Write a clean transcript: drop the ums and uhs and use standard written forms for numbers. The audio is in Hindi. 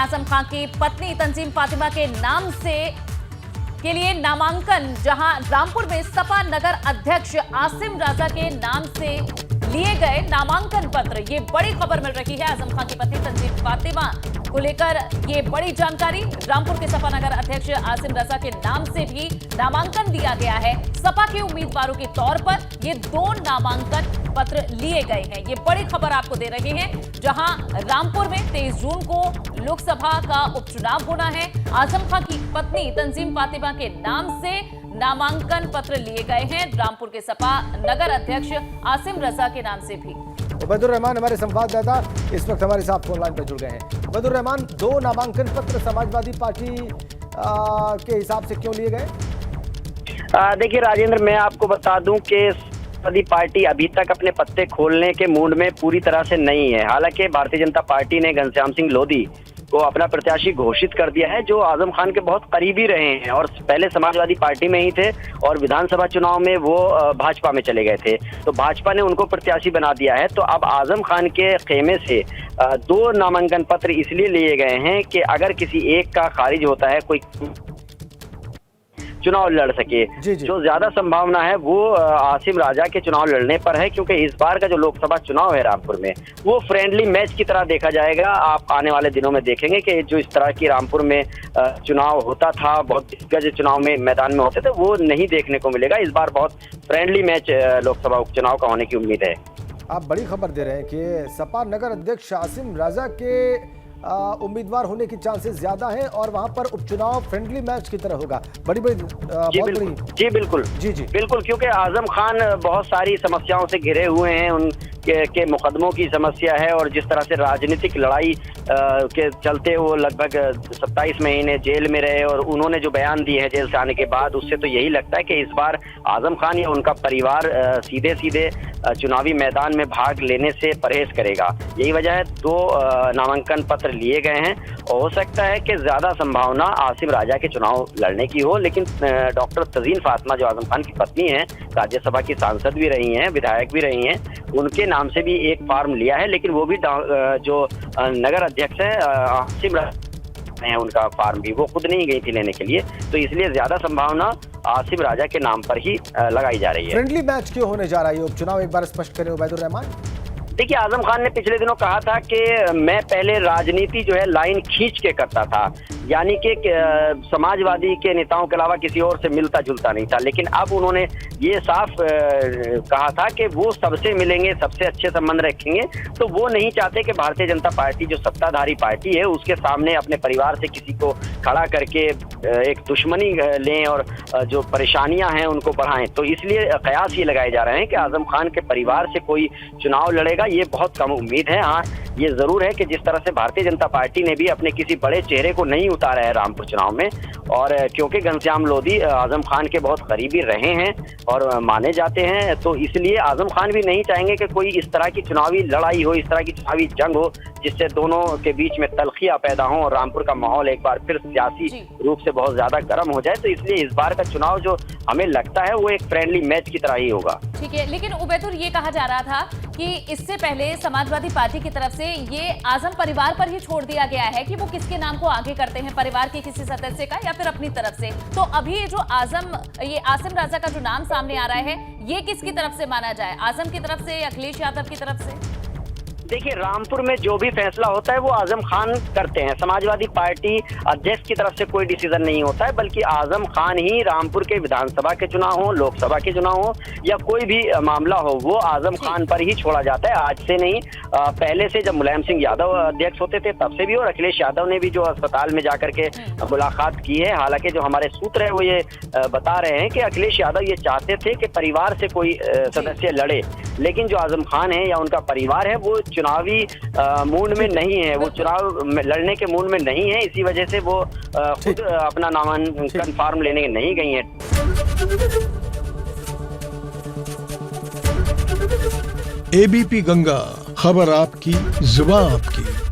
आजम खान की पत्नी तंजीम फातिमा के नाम से के लिए नामांकन, जहां रामपुर में सपा नगर अध्यक्ष आसिम राजा के नाम से लिए गए नामांकन पत्र। ये बड़ी खबर मिल रही है आजम खान की पत्नी तंजीम फातिमा को लेकर। ये बड़ी जानकारी, रामपुर के सपा नगर अध्यक्ष आसिम रजा के नाम से भी नामांकन दिया गया है। सपा के उम्मीदवारों के तौर पर ये 2 नामांकन पत्र लिए गए हैं। ये बड़ी खबर आपको दे रहे हैं, जहां रामपुर में 23 जून को लोकसभा का उपचुनाव होना है। आजम खान की पत्नी तंजीम फातिमा के नाम से नामांकन पत्र लिए गए हैं, रामपुर के सपा नगर अध्यक्ष आसिम रजा के नाम से भी। उबैदुर रहमान हमारे संवाददाता इस वक्त हमारे साथ फोन लाइन पर जुड़ गए हैं। उबैदुर रहमान, 2 नामांकन पत्र समाजवादी पार्टी के हिसाब से क्यों लिए गए? देखिए राजेंद्र, मैं आपको बता दूं कि समाजवादी पार्टी अभी तक अपने पत्ते खोलने के मूड में पूरी तरह से नहीं है। हालांकि भारतीय जनता पार्टी ने घनश्याम सिंह लोधी को अपना प्रत्याशी घोषित कर दिया है, जो आजम खान के बहुत करीबी रहे हैं और पहले समाजवादी पार्टी में ही थे और विधानसभा चुनाव में वो भाजपा में चले गए थे, तो भाजपा ने उनको प्रत्याशी बना दिया है। तो अब आजम खान के खेमे से 2 नामांकन पत्र इसलिए लिए गए हैं कि अगर किसी एक का खारिज होता है, कोई चुनाव लड़ सके। जी। जो ज्यादा संभावना है वो आसिम राजा के चुनाव लड़ने पर है, क्योंकि इस बार का जो लोकसभा चुनाव है रामपुर में, वो फ्रेंडली मैच की तरह देखा जाएगा। आप आने वाले दिनों में देखेंगे कि जो इस तरह की रामपुर में चुनाव होता था, बहुत दिग्गज चुनाव में मैदान में होते थे, वो नहीं देखने को मिलेगा। इस बार बहुत फ्रेंडली मैच लोकसभा उपचुनाव का होने की उम्मीद है। आप बड़ी खबर दे रहे हैं कि सपा नगर अध्यक्ष आसिम राजा के उम्मीदवार होने की चांसेस ज्यादा हैं और वहां पर उपचुनाव फ्रेंडली मैच की तरह होगा। जी बिल्कुल, क्योंकि आजम खान बहुत सारी समस्याओं से घिरे हुए हैं। उनके मुकदमों की समस्या है और जिस तरह से राजनीतिक लड़ाई के चलते वो लगभग 27 महीने जेल में रहे और उन्होंने जो बयान दिए हैं जेल से आने के बाद, उससे तो यही लगता है कि इस बार आजम खान या उनका परिवार सीधे सीधे चुनावी मैदान में भाग लेने से परहेज करेगा। यही वजह है 2 नामांकन पत्र लिए गए हैं। और हो सकता है कि ज्यादा संभावना आसिम राजा के चुनाव लड़ने की हो, लेकिन डॉक्टर तंजीम फातिमा जो आजम खान की पत्नी है, राज्यसभा की सांसद भी रही हैं, विधायक भी रही हैं, उनके नाम से भी एक फॉर्म लिया है, लेकिन वो भी जो नगर अध्यक्ष है आसिम राजा है, उनका फॉर्म भी वो खुद नहीं गई थी लेने के लिए। तो इसलिए ज्यादा संभावना आसिम राजा के नाम पर ही लगाई जा रही है। फ्रेंडली मैच क्यों होने जा रहा है उपचुनाव, एक बार स्पष्ट करें उबैदुर रहमान। देखिए, आजम खान ने पिछले दिनों कहा था कि मैं पहले राजनीति जो है लाइन खींच के करता था, यानी कि समाजवादी के नेताओं के अलावा किसी और से मिलता जुलता नहीं था। लेकिन अब उन्होंने ये साफ कहा था कि वो सबसे मिलेंगे, सबसे अच्छे संबंध रखेंगे। तो वो नहीं चाहते कि भारतीय जनता पार्टी जो सत्ताधारी पार्टी है उसके सामने अपने परिवार से किसी को खड़ा करके एक दुश्मनी लें और जो परेशानियां हैं उनको बढ़ाएं। तो इसलिए कयास ये लगाए जा रहे हैं कि आजम खान के परिवार से कोई चुनाव लड़ेगा, ये बहुत कम उम्मीद है। हाँ, ये जरूर है कि जिस तरह से भारतीय जनता पार्टी ने भी अपने किसी बड़े चेहरे को नहीं उतारा है रामपुर चुनाव में, और क्योंकि घनश्याम लोधी आजम खान के बहुत करीबी रहे हैं और माने जाते हैं, तो इसलिए आजम खान भी नहीं चाहेंगे कि कोई इस तरह की चुनावी लड़ाई हो, इस तरह की चुनावी जंग हो, जिससे दोनों के बीच में तलखियां पैदा हो और रामपुर का माहौल एक बार फिर सियासी रूप से बहुत ज्यादा गर्म हो जाए। तो इसलिए इस बार का चुनाव जो हमें लगता है वो एक फ्रेंडली मैच की तरह ही होगा। ठीक है, लेकिन उबैदुर, ये कहा जा रहा था कि इससे पहले समाजवादी पार्टी की तरफ से ये आजम परिवार पर ही छोड़ दिया गया है कि वो किसके नाम को आगे करते हैं, परिवार के किसी सदस्य का या फिर अपनी तरफ से। तो अभी ये जो आसिम राजा का जो नाम सामने आ रहा है, ये किसकी तरफ से माना जाए, आजम की तरफ से या अखिलेश यादव की तरफ से? देखिए, रामपुर में जो भी फैसला होता है वो आजम खान करते हैं। समाजवादी पार्टी अध्यक्ष की तरफ से कोई डिसीजन नहीं होता है, बल्कि आजम खान ही रामपुर के विधानसभा के चुनाव हो, लोकसभा के चुनाव हो या कोई भी मामला हो, वो आजम खान पर ही छोड़ा जाता है। आज से नहीं, पहले से जब मुलायम सिंह यादव अध्यक्ष होते थे तब से भी, और अखिलेश यादव ने भी जो अस्पताल में जाकर के मुलाकात की है। हालांकि जो हमारे सूत्र है वो ये बता रहे हैं कि अखिलेश यादव ये चाहते थे कि परिवार से कोई सदस्य लड़े, लेकिन जो आजम खान है या उनका परिवार है वो चुनावी मूड में नहीं है, वो चुनाव लड़ने के मूड में नहीं है। इसी वजह से वो खुद अपना नामांकन फॉर्म लेने नहीं गई हैं। एबीपी गंगा, खबर आपकी, जुबान आपकी।